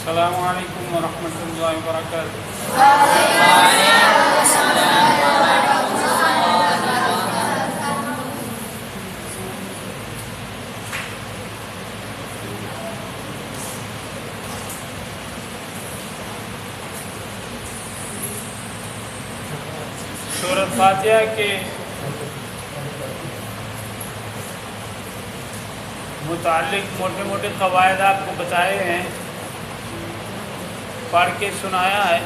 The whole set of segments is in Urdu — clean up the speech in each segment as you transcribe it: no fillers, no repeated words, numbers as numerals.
السلام علیکم ورحمۃ اللہ وبرکاتہ۔ سورۃ فاتحہ کے متعلق موٹے موٹے قواعد آپ کو بتائے ہیں، پڑھ کے سنایا ہے۔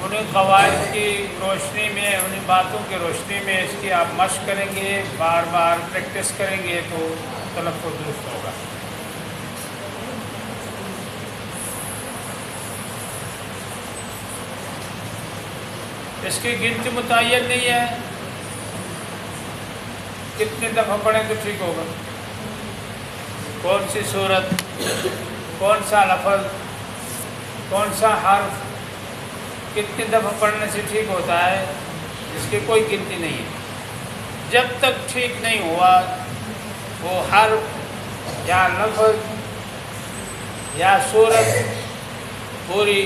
انہیں قواعد کی روشنی میں، انہیں باتوں کی روشنی میں اس کی آپ مشق کریں گے، بار بار پریکٹس کریں گے تو تلفظ درست ہوگا۔ اس کی گنتی متعین نہیں ہے، کتنے دفعہ پڑھیں تو ٹھیک ہوگا، کون سی صورت، کون سا لفظ، کون سا حرف کتنے دفعہ پڑھنے سے ٹھیک ہوتا ہے، اس کی کوئی گنتی نہیں ہے۔ جب تک ٹھیک نہیں ہوا وہ حرف یا لفظ یا صورت پوری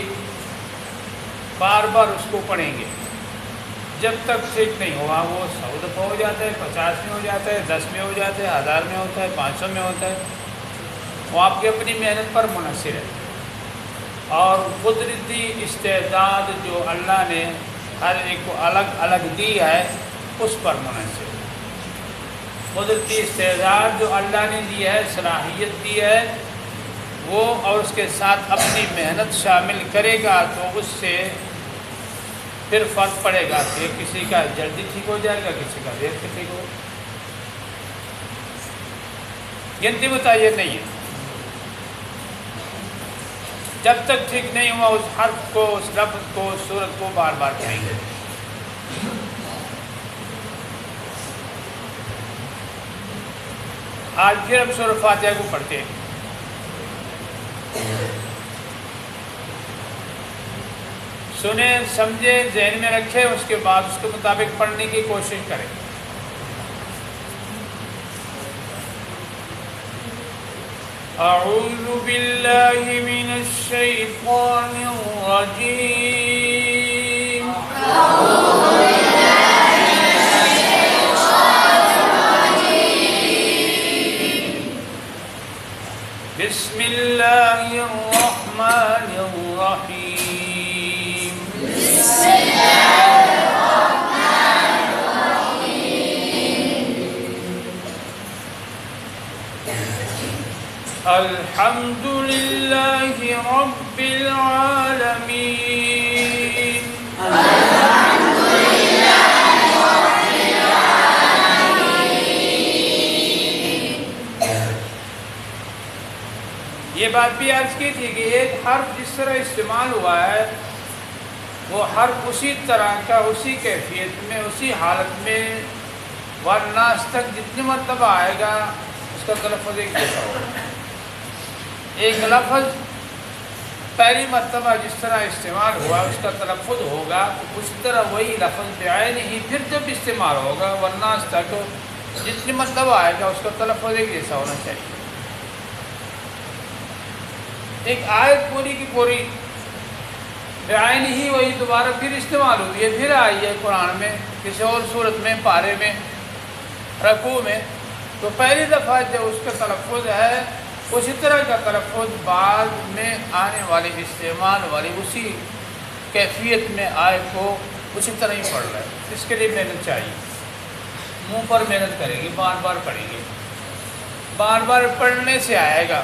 بار بار اس کو پڑھیں گے، جب تک ٹھیک نہیں ہوا وہ 100 دفعہ ہو جاتا ہے، 50 میں ہو جاتا ہے، 10 میں ہو جاتا ہے، 1000 میں ہوتا ہے، 500 میں ہوتا ہے، وہ آپ کی اپنی محنت پر منحصر ہے۔ اور قدرتی استعداد جو اللہ نے ہر ایک کو الگ الگ دی ہے اس پر منحصر ہے۔ قدرتی استعداد جو اللہ نے دی ہے، صلاحیت دی ہے، وہ اور اس کے ساتھ اپنی محنت شامل کرے گا تو اس سے پھر فرق پڑے گا کہ کسی کا جلدی ٹھیک ہو جائے گا، کسی کا دیر سے ٹھیک ہوگا۔ گنتی متعین نہیں ہے۔ جب تک ٹھیک نہیں ہوا اس حرف کو، اس لفظ کو، اس صورت کو بار بار پڑھیں گے۔ آج پھر ہم سورۃ فاتحہ کو پڑھتے ہیں۔ سنیں، سمجھیں، ذہن میں رکھیں، اس کے بعد اس کے مطابق پڑھنے کی کوشش کریں۔ اعوذ باللہ من الشیطان الرجیم۔ بسم اللہ الرحمن الرحیم۔ الحمد للہ رب العالمین۔ یہ بات بھی عرض کی تھی کہ ایک حرف جس طرح استعمال ہوا ہے وہ حرف اسی طرح کا، اسی کیفیت میں، اسی حالت میں والناس تک جتنی مرتبہ آئے گا اس کا تلفظ ایک جیسا ہوگا۔ ایک لفظ پہلی مرتبہ جس طرح استعمال ہوا اس کا تلفظ ہوگا، اس طرح وہی لفظ بعینہ ہی پھر جب استعمال ہوگا والناس تک جتنی مرتبہ آئے گا اس کا تلفظ ایک جیسا ہونا چاہیے۔ ایک آیت پوری کی پوری بعینہ ہی وہی دوبارہ پھر استعمال ہوئی ہے، پھر آئی ہے قرآن میں کسی اور صورت میں، پارے میں، رکوع میں، تو پہلی دفعہ جو اس کا تلفظ ہے اسی طرح کا تلفظ بعد میں آنے والی استعمال والی اسی کیفیت میں آیت کو اسی طرح ہی پڑھ رہا ہے۔ اس کے لیے محنت چاہیے، منہ پر محنت کریں گے، بار بار پڑھیں گے، بار بار پڑھنے سے آئے گا۔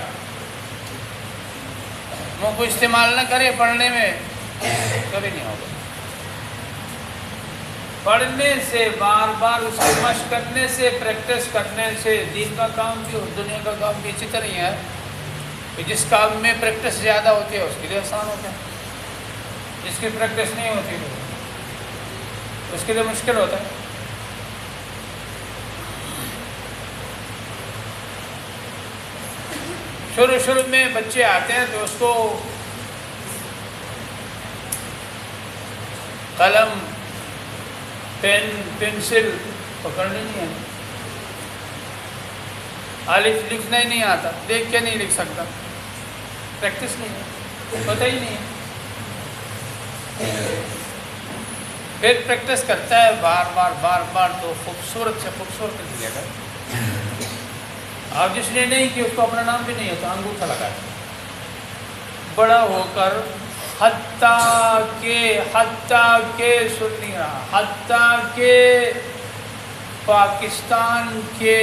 منہ کو استعمال نہ کرے پڑھنے میں کبھی نہیں ہوگا۔ پڑھنے سے، بار بار اس کی مشق کرنے سے، پریکٹس کرنے سے دین کا کام بھی اور دنیا کا کام بھی اسی طرح ہی ہے کہ جس کام میں پریکٹس زیادہ ہوتی ہے اس کے لیے آسان ہوتا ہے، جس کی پریکٹس نہیں ہوتی اس کے لیے مشکل ہوتا ہے۔ شروع میں بچے آتے ہیں تو اس کو قلم، پین، پنسل پکڑنی نہیں ہے، الف لکھنا ہی نہیں آتا، دیکھ کے نہیں لکھ سکتا، پریکٹس نہیں ہے، پتہ ہی نہیں ہے، پھر پریکٹس کرتا ہے بار بار تو خوبصورت سے خوبصورت لکھ لے گا۔ اب جس نے نہیں کی اس کو اپنا نام بھی نہیں ہوتا، انگوٹھا لگا ہے، بڑا ہو کر حتیٰ کہ سن نہیں رہا، حتیٰ کہ پاکستان کے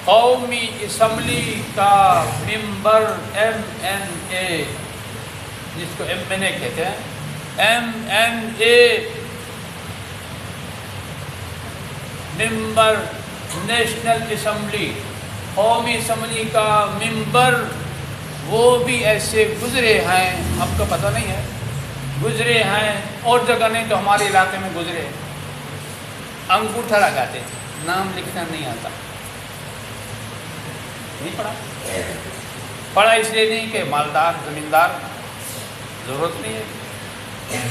قومی اسمبلی کا ممبر MNA، جس کو MNA کہتے ہیں، MNA ممبر، نیشنل اسمبلی، قومی اسمبلی کا ممبر، وہ بھی ایسے گزرے ہیں، آپ کو پتہ نہیں ہے، گزرے ہیں، اور جگہ نہیں تو ہمارے علاقے میں گزرے، انگوٹھا لگاتے، نام لکھنا نہیں آتا، نہیں پڑھا، پڑھا اس لیے نہیں کہ مالدار زمیندار، ضرورت نہیں ہے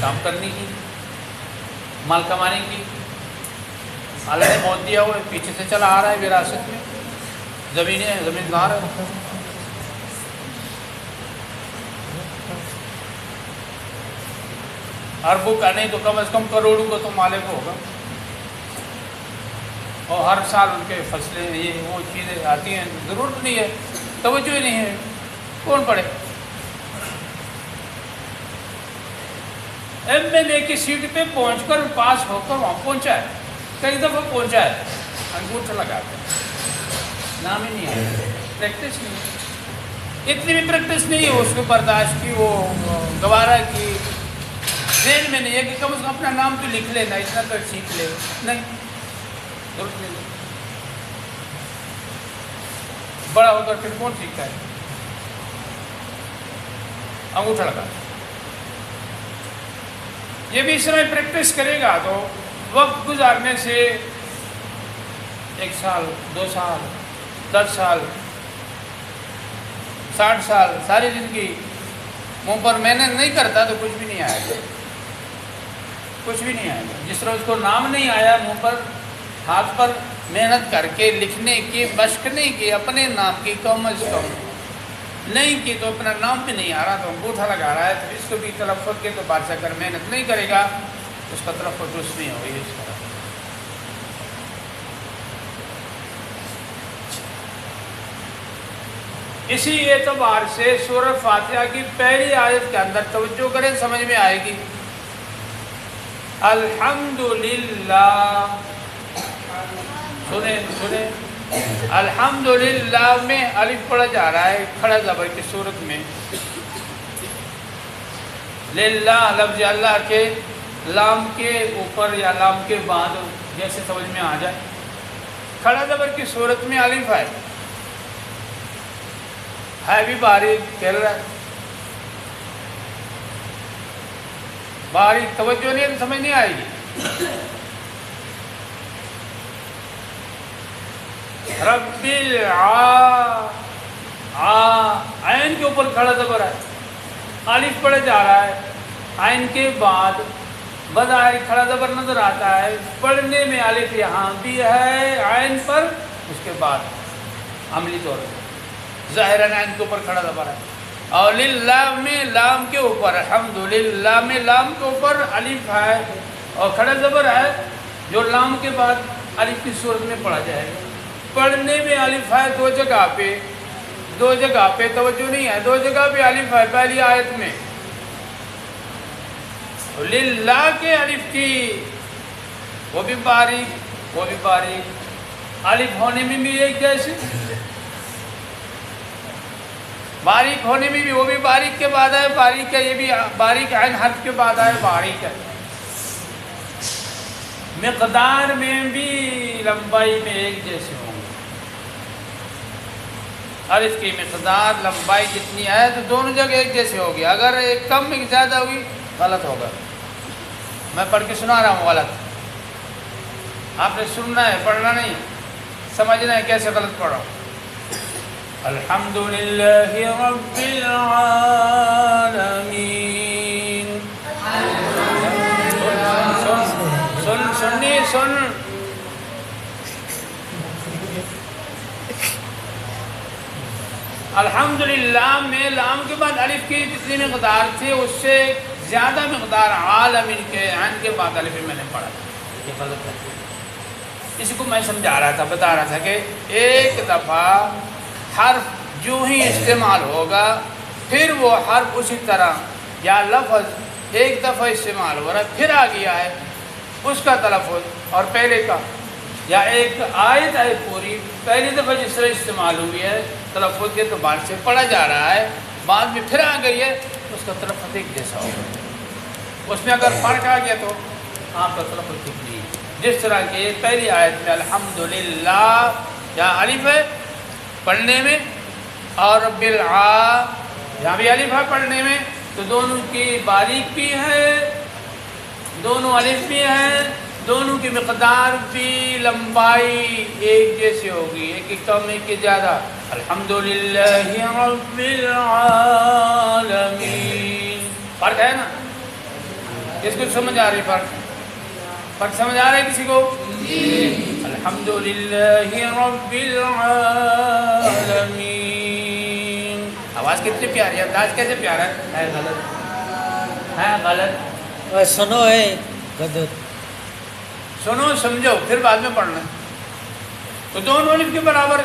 کام کرنے کی، مال کمانے کی، اللہ نے موت دیا ہوا ہے، پیچھے سے چلا آ رہا ہے وراثت میں، زمینیں زمیندار ہے، اربوں کا نہیں تو کم از کم کروڑوں کا تو مالک ہوگا، اور ہر سال ان کے فصلیں یہ وہ چیزیں آتی ہیں، ضرورت نہیں ہے، توجہ ہی نہیں ہے، کون پڑھے؟ MNA کی سیٹ پہ پہنچ کر پاس ہو کر وہاں پہنچا ہے، کئی دفعہ پہنچا ہے، انگوٹھا لگا کر، نام ہی نہیں ہے، پریکٹس نہیں ہے، اتنی بھی پریکٹس نہیں ہے اس کو برداشت کی، وہ گوارا کی، ذہن میں نہیں ہے کہ کم از کم اپنا نام تو لکھ لینا، اتنا تو سیکھ لے، نہیں، ضرورت نہیں، بڑا ہو کر پھر کون سیکھتا ہے؟ انگوٹھا لگا، یہ بھی اس طرح پریکٹس کرے گا تو وقت گزارنے سے 1 سال 2 سال 10 سال 60 سال ساری زندگی منہ پر محنت نہیں کرتا تو کچھ بھی نہیں آئے گا، کچھ بھی نہیں آئے گا، جس طرح اس کو نام نہیں آیا، منہ پر ہاتھ پر محنت کر کے لکھنے کی مشق نہیں کی، اپنے نام کی کم از کم نہیں کی تو اپنا نام بھی نہیں آ رہا تو انگوٹھا لگا رہا ہے، تو اس کو بھی تلفظ کے تو بادشاہ کر محنت نہیں کرے گا، اس کا تلفظ درست نہیں ہوگی اس طرح۔ اسی اعتبار سے سورہ فاتحہ کی پہلی آیت کے اندر توجہ کریں، سمجھ میں آئے گی، الحمدللہ، سنیں الحمدللہ میں الف پڑھا جا رہا ہے کھڑا زبر کی صورت میں، للہ لفظ اللہ کے لام کے اوپر یا لام کے بعد جیسے سمجھ میں آ جائے، کھڑا زبر کی صورت میں الف ہے بھی باریک کہہ رہا ہے، باریک توجہ نہیں ہے تو سمجھ نہیں آئے گی، رب عین کے اوپر کھڑا زبر ہے، الف پڑھا جا رہا ہے، عین کے بعد بظاہر کھڑا زبر نظر آتا ہے، پڑھنے میں الف یہاں بھی ہے عین پر، اس کے بعد عملی طور پر ظاہراً عین کے اوپر کھڑا زبر ہے، اور للہ میں لام کے اوپر، الحمدللہ میں لام کے اوپر الف ہے اور کھڑا زبر ہے جو لام کے بعد الف کی صورت میں پڑھا جائے گا، پڑھنے میں الف ہے دو جگہ پہ توجہ نہیں ہے، 2 جگہ پہ الف ہے، پہلی آیت میں للہ کے الف کی، وہ بھی باریک الف ہونے میں بھی ایک جیسے، باریک ہونے میں بھی وہ بھی باریک کے بعد ہے، باریک ہے، یہ بھی باریک عین حرف کے بعد ہے، باریک ہے، مقدار میں بھی لمبائی میں ایک جیسے ہوں گے، الف کی مقدار لمبائی جتنی ہے تو دونوں جگہ ایک جیسے ہوگی، اگر ایک کم میں زیادہ ہوگی غلط ہوگا، میں پڑھ کے سنا رہا ہوں غلط، آپ نے سننا ہے پڑھنا نہیں، سمجھنا ہے کیسے غلط پڑھ رہا ہوں، الحمدللہ رب العالمین، سن الحمدللہ میں لام کے بعد الف کی جتنی مقدار تھی اس سے زیادہ مقدار عالمین کے عین کے بعد الف میں نے پڑھا. یہ غلط ہے. اسی کو میں سمجھا رہا تھا، بتا رہا تھا کہ ایک دفعہ حرف جو ہی استعمال ہوگا پھر وہ حرف اسی طرح یا لفظ ایک دفعہ استعمال ہو رہا ہے پھر آ گیا ہے اس کا تلفظ، اور پہلے کا یا ایک آیت ہے پوری پہلی دفعہ جس طرح استعمال ہوئی ہے تلفظ کے اعتبار سے پڑھا جا رہا ہے، بعد میں پھر آ گئی ہے اس کا تلفظ ایک جیسا ہوگا. اس میں اگر فرق آ گیا تو آپ کا تلفظ ٹھیک نہیں ہے. جس طرح کہ پہلی آیت میں الحمدللہ یا الف ہے پڑھنے میں اور رب یہاں بھی الف ہے پڑھنے میں، تو دونوں کی باریک بھی ہے، دونوں الف بھی ہیں، دونوں کی مقدار بھی لمبائی ایک جیسی ہوگی، ایک کی کم ایک کی زیادہ. الحمدللہ رب العالمین. فرق ہے نا؟ کس کو سمجھ آ رہی فرق سمجھ آ رہا ہے کسی کو؟ الحمدللہ رب العالمین. آواز کتنی پیاری ہے، انداز کیسے پیارا ہے. غلط ہے، غلط. سنو ہے غلط. سنو سمجھو پھر بعد میں پڑھنا. تو دونوں الف کے برابر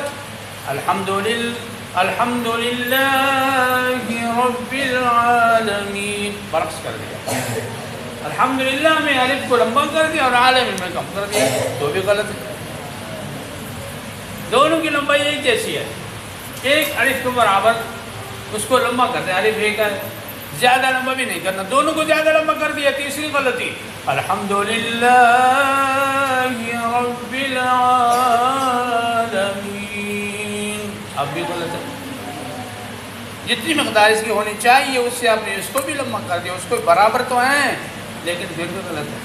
الحمدللہ رب العالمین برعکس کر دیا. الحمدللہ میں الف کو لمبا کر دیا اور عالمین میں کم کر دیا، تو بھی غلط ہے. دونوں کی لمبائی ایک جیسی ہے، ایک الف کے برابر اس کو لمبا کر دیا. الف ایک ہے، زیادہ لمبا بھی نہیں کرنا، دونوں کو زیادہ لمبا کر دیا. تیسری غلطی الحمدللہ رب العالمین، اب بھی غلط ہے. جتنی مقدار اس کی ہونی چاہیے اس سے آپ نے اس کو بھی لمبا کر دیا. اس کو برابر تو ہیں لیکن پھر بھی غلط ہے.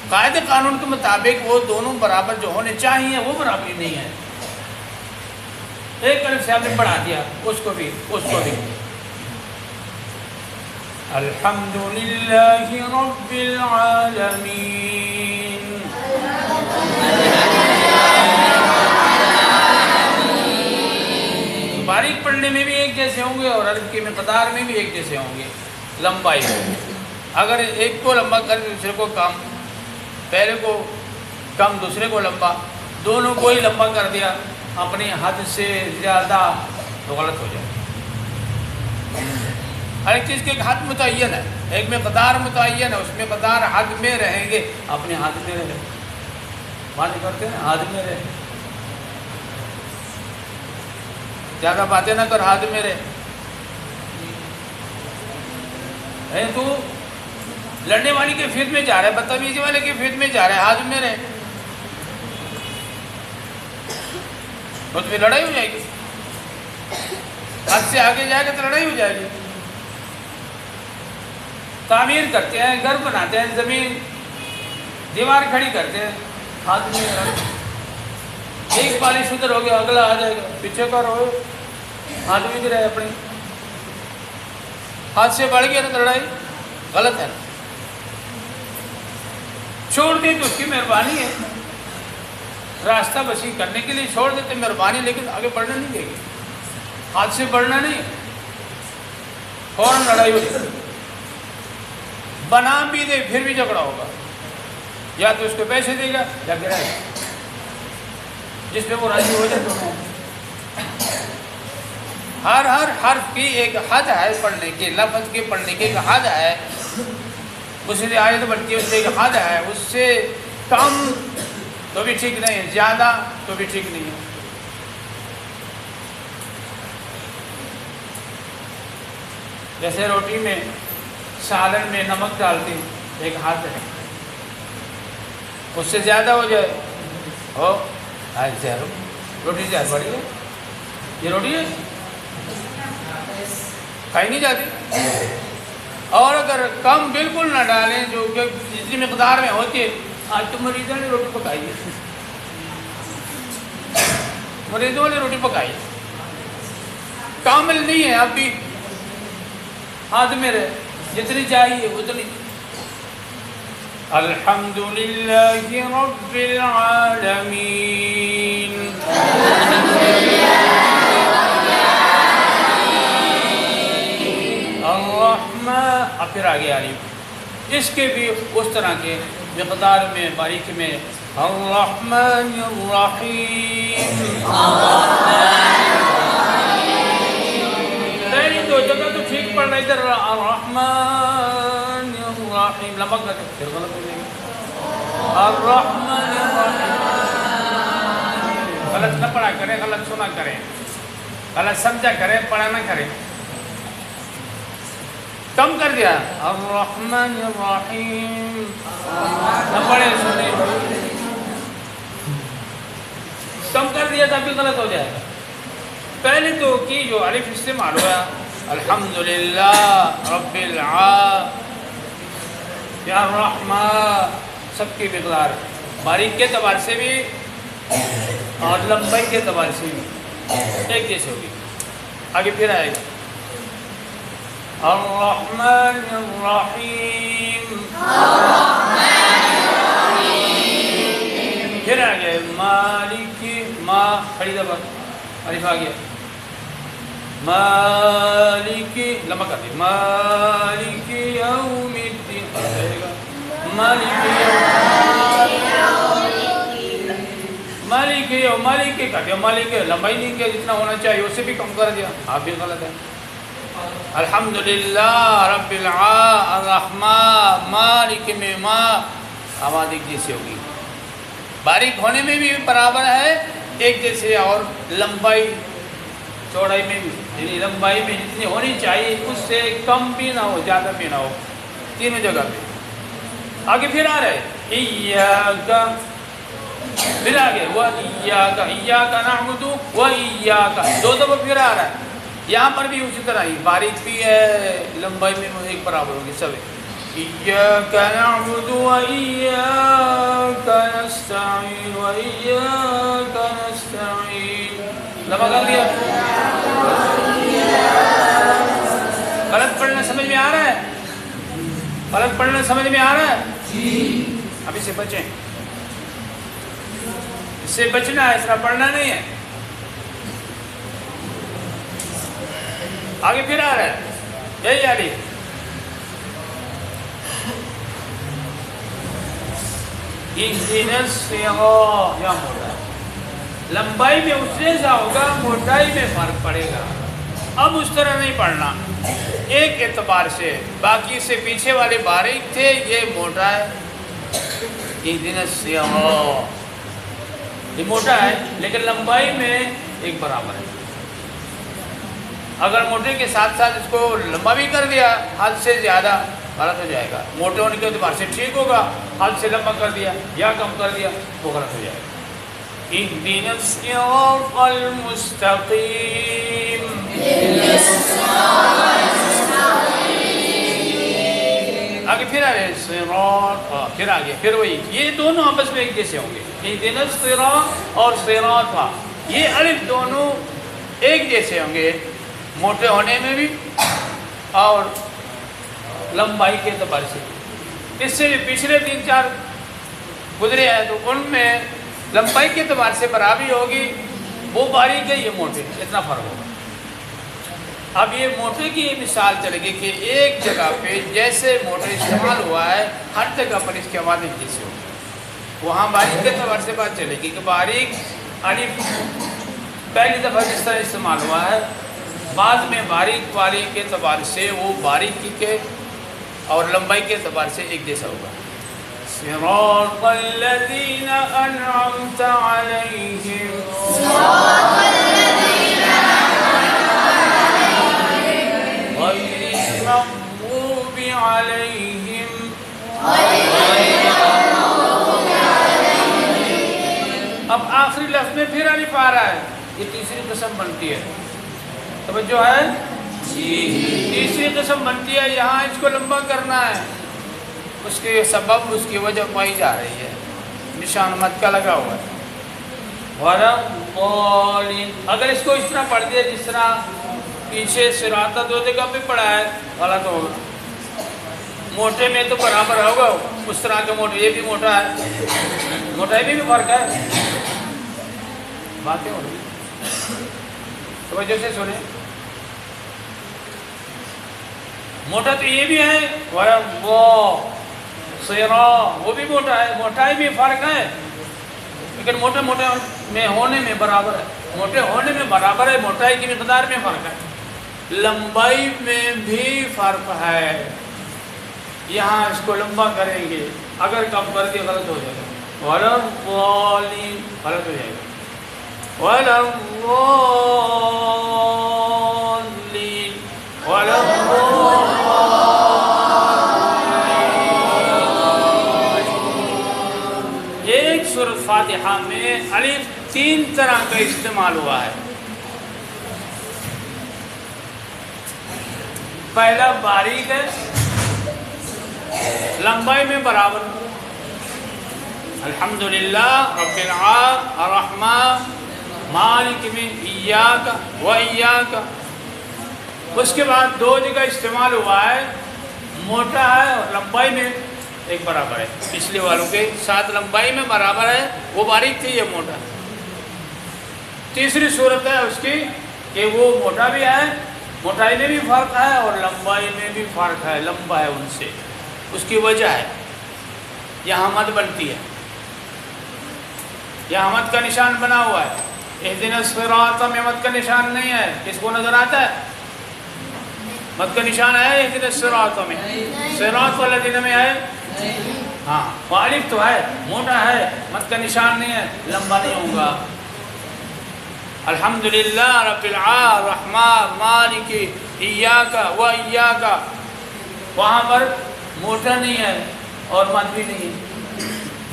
قاعدے قانون کے مطابق وہ دونوں برابر جو ہونے چاہیے وہ برابری نہیں ہے. ایک الف سے آپ نے پڑھا دیا اس کو بھی الحمدللہ رب العالمین. باریک پڑھنے میں بھی ایک جیسے ہوں گے اور الف کی مقدار میں بھی ایک جیسے ہوں گے لمبائی. اگر ایک کو لمبا کر دوسرے کو کم، پہلے کو کم دوسرے کو لمبا، دونوں کو ہی لمبا کر دیا اپنی حد سے زیادہ تو غلط ہو جائے. ہر ایک چیز کی ایک حد متعین ہے، ایک مقدار متعین ہے، اس مقدار حد میں رہیں گے. اپنے حد میں رہیں، باتیں کرتے ہیں حد میں رہیں، زیادہ باتیں نہ کر، حد میں رہے. تو لڑنے والی کے فیت میں جا رہا ہے، بدتمیزی والے کے فیت میں جا رہا ہے، حد میں رہے تو پھر لڑائی ہو جائے گی. حد سے آگے جائے گا تو لڑائی ہو جائے گی. تعمیر کرتے ہیں، گھر بناتے ہیں، زمین دیوار کھڑی کرتے ہیں، ہاتھ میں ایک پالش ادھر ہو گیا اگلا آ جائے گا، پیچھے کا رہو، ہاتھ میں گرے اپنے ہاتھ سے بڑھ گیا نا لڑائی. غلط ہے. چھوڑ دیں تو اس کی مہربانی ہے، راستہ وسیع کرنے کے لیے چھوڑ دیتے مہربانی، لیکن آگے بڑھنا نہیں دے گی. ہاتھ سے بڑھنا نہیں، فوراً لڑائی ہو جائے. بنا بھی دے پھر بھی جھگڑا ہوگا، یا تو اس کو پیسے دے گا یا گرائے گا، جس پہ وہ راضی ہو جائے. تو ہر حرف کی ایک حد ہے پڑھنے کی، لفظ کے پڑھنے کی ایک حد ہے. اس سے آیت بنتی ہے، اس سے ایک حد ہے. اس سے کم تو بھی ٹھیک نہیں ہے، زیادہ تو بھی ٹھیک نہیں ہے. جیسے روٹی میں سالن میں نمک ڈالتے ایک حد ہے، اس سے زیادہ ہو جائے روٹی زیادہ بڑی ہے. یہ روٹی ہے کھائی نہیں جاتی. اور اگر کم بالکل نہ ڈالیں جو کہ جتنی مقدار میں ہوتی ہے. آج تو مریضوں نے روٹی پکائی ہے، مریضوں نے روٹی پکائی ہے، کامل نہیں ہے، اب بھی ہاتھ میں رہے، جتنی چاہیے اتنی. الحمدللہ رب العالمین. پھر آگے الف، اس کے بھی اس طرح کے مقدار میں باریکی میں الرحمن الرحیم، پہلی دو جگہ تو ٹھیک پڑھ رہا، ادھر الرحمن الرحیم لمبا کر کے پھر غلط ہو جائے گا، الرحمن الرحیم، غلط نہ پڑھا کریں، غلط سنا کریں، غلط سمجھا کریں، پڑھا نہ کریں، کم کر دیا الرحمن الرحیم، نہ پڑھے سنے، کم کر دیا تھا بھی غلط ہو جائے گا۔ پہلے تو کی جو الف استعمال ہوا الحمدللہ رب العالمین الرحمن، سب کی مقدار باریک کے اعتبار سے بھی اور لمبائی کے اعتبار سے بھی ایک جیسے ہوگی۔ آگے پھر آئے گا الرحمن الرحیم، پھر آگے مالک، ما کھڑی دبا الف آ گیا، مالک لمبا کر دیا، مالک یوم الدین، مالک یوم، مالک کر دیا، مالک لمبائی نہیں کیا جتنا ہونا چاہیے اسے بھی کم کر دیا، آپ بھی غلط ہے۔ الحمدللہ رب العالمین الرحمن مالک میں ما آواز ایک جیسے ہوگی، باریک ہونے میں بھی برابر ہے ایک جیسے، اور لمبائی چوڑائی میں بھی، یعنی لمبائی میں جتنی ہونی چاہیے اس سے کم بھی نہ ہو زیادہ بھی نہ ہو، تینوں جگہ پہ۔ آگے پھر آ رہے ایاک، پھر آگے وَإِيَّاكَ إِيَّاكَ نَعْبُدُ وَإِيَّاكَ، دو دفعہ پھر آ رہا ہے، یہاں پر بھی اسی طرح ہی باریک بھی ہے لمبائی میں ایک برابر ہوگی سب۔ إِيَّاكَ نَعْبُدُ وَإِيَّاكَ نَسْتَعِينُ وَإِيَّاكَ نَسْتَعِينُ، لمبا کر دیا، غلط پڑھنا سمجھ میں آ رہا ہے؟ غلط پڑھنا سمجھ میں آ رہا ہے؟ اب اس سے بچیں، اس سے بچنا ہے، اس طرح پڑھنا نہیں ہے۔ آگے پھر آ رہا ہے یہی الف، اهدنا الصراط، یہاں موٹا ہے، لمبائی میں اس جیسا ہوگا، موٹائی میں فرق پڑے گا۔ اب اس طرح نہیں پڑھنا، ایک اعتبار سے باقی سے پیچھے والے باریک تھے، یہ موٹا ہے، اهدنا الصراط یہ موٹا ہے لیکن لمبائی میں ایک برابر ہے۔ اگر موٹے کے ساتھ ساتھ اس کو لمبا بھی کر دیا حد سے زیادہ غلط ہو جائے گا، موٹے ہونے کے اعتبار سے ٹھیک ہوگا، حد سے لمبا کر دیا یا کم کر دیا وہ غلط ہو جائے گا۔ اهدنا الصراط المستقیم، آگے پھر آ رہے صراط، پھر آگے پھر وہی، یہ دونوں آپس میں ایک جیسے ہوں گے، اهدنا الصراط اور صراط، یہ الف دونوں ایک جیسے ہوں گے موٹے ہونے میں بھی اور لمبائی کے اعتبار سے۔ اس سے بھی پچھلے 3-4 گزرے ہیں تو ان میں لمبائی کے اعتبار سے برابری ہوگی، وہ باریک ہے یہ موٹے، اتنا فرق ہوگا۔ اب یہ موٹے کی مثال چلے گی کہ ایک جگہ پہ جیسے موٹے استعمال ہوا ہے ہر جگہ پر اس کی آواز ایک جیسے ہوگی، وہاں باریک کے اعتبار سے بات چلے گی کہ باریک الف پہلی دفعہ جس طرح استعمال ہوا ہے، بعد میں باریک باریک کے اعتبار سے وہ باریکی کے اور لمبائی کے اعتبار سے ایک جیسا ہوگا۔ صراط الذین انعمت علیہم، غیر المغضوب علیہم، اب آخری لفظ میں پھر الف آ رہا ہے، یہ تیسری قسم بنتی ہے، توجہ ہے، تیسری قسم بنتی ہے، یہاں اس کو لمبا کرنا ہے، اس کے سبب اس کی وجہ پائی جا رہی ہے، نشان مت کا لگا ہوا ہے۔ وَلَضَّالِّينَ، اگر اس کو اس طرح پڑھ دیا جس طرح پیچھے صراط دو جگہ پہ پڑھا ہے غلط ہوگا، موٹے میں تو برابر ہوگا، اس طرح کے موٹے، یہ بھی موٹا ہے، موٹائی میں بھی فرق ہے، باتیں ہو رہی ہیں، توجہ سے سنیں۔ موٹا تو یہ بھی ہے سیرا وہ بھی موٹا ہے، موٹائی میں فرق ہے، لیکن موٹے موٹے میں ہونے میں برابر ہے، موٹے ہونے میں برابر ہے، موٹائی کی مقدار میں فرق ہے، لمبائی میں بھی فرق ہے۔ یہاں اس کو لمبا کریں گے، اگر کم کر کے غلط ہو جائے گا، وَلَضَّالِّينَ غلط ہو جائے گا، وَلَضَّالِّينَ ایک سورۃ فاتحہ میں الف 3 طرح کا استعمال ہوا ہے۔ پہلا باریک ہے، لمبائی میں برابر، الحمدللہ رب العالمین الرحمن مالک میں ایاک و ایاک۔ اس کے بعد 2 جگہ استعمال ہوا ہے، موٹا ہے اور لمبائی میں ایک برابر ہے، پچھلے والوں کے ساتھ لمبائی میں برابر ہے، وہ باریک تھی یہ موٹا۔ تیسری صورت ہے اس کی کہ وہ موٹا بھی ہے، موٹائی میں بھی فرق ہے اور لمبائی میں بھی فرق ہے، لمبا ہے ان سے، اس کی وجہ ہے یہاں مد بنتی ہے، یہاں مد کا نشان بنا ہوا ہے، اہدنا الصراط میں مد کا نشان نہیں ہے، کس کو نظر آتا ہے؟ مد کا نشان ہے اہدنا الصراط میں، صراط والذین میں ہے، ہاں والف تو ہے، موٹا ہے، مد کا نشان نہیں ہے، لمبا نہیں ہوگا۔ الحمدللہ رب العالمین الرحمن مالک ایاک و ایاک، وہاں پر موٹا نہیں ہے اور مد بھی نہیں ہے،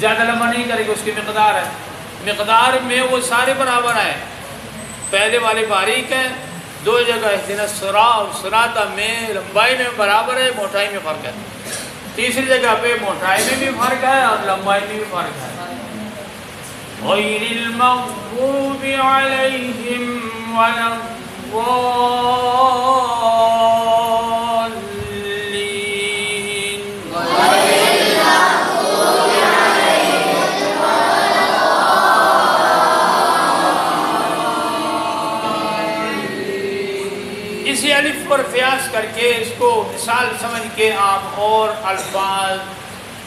زیادہ لمبا نہیں کرے گا، اس کی مقدار ہے، مقدار میں وہ سارے برابر ہیں، پہلے والے باریک ہیں، 2 جگہ اہدنا الصراط میں لمبائی میں برابر ہے، موٹائی میں فرق ہے، تیسری جگہ پہ موٹائی میں بھی فرق ہے اور لمبائی میں بھی فرق ہے۔ غیر المغضوب علیہم ولا الضالین، اسی الف پر قیاس کر کے اس کو مثال سمجھ کے آپ اور الفاظ،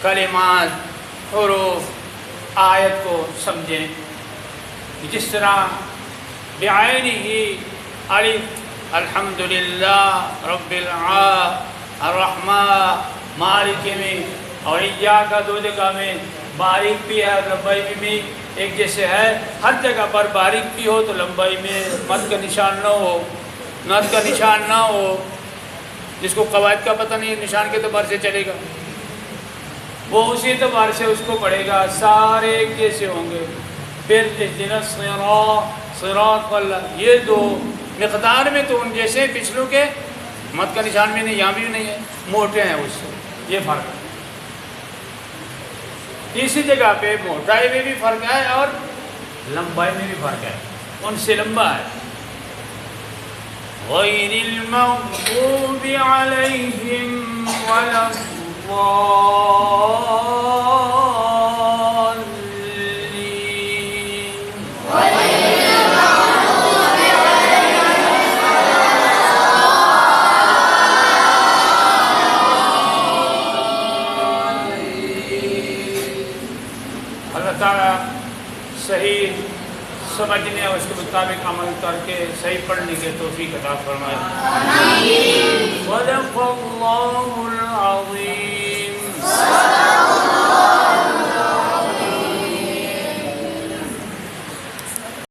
کلمات، حروف، آیت کو سمجھیں، جس طرح بعینہ الف الحمدللہ رب العالمین الرحمن مالک میں، اور ایاک 2 جگہ میں باریک بھی ہے اور لمبائی بھی ایک جیسے ہے، ہر جگہ پر باریک بھی ہو تو لمبائی میں مد کا نشان نہ ہو، مد کا نشان نہ ہو، جس کو قواعد کا پتہ نہیں نشان کے اعتبار سے چلے گا وہ اسی اعتبار سے اس کو پڑھے گا، سارے ایک جیسے ہوں گے۔ پھر اہدنا الصراط واللہ، یہ 2 مقدار میں تو ان جیسے، پچھلوں کے مد کا نشان میں نہیں، یہاں بھی نہیں ہے، موٹے ہیں اس سے، یہ فرق ہے۔ تیسری جگہ پہ موٹائی میں بھی فرق ہے اور لمبائی میں بھی فرق ہے، ان سے لمبا ہے۔ غیر المغضوب علیہم ولا اللہ تعالیٰ صحیح سمجھنے اور اس کے مطابق عمل کر کے صحیح پڑھنے کے توفیق عطا فرمائے۔ صدق اللہ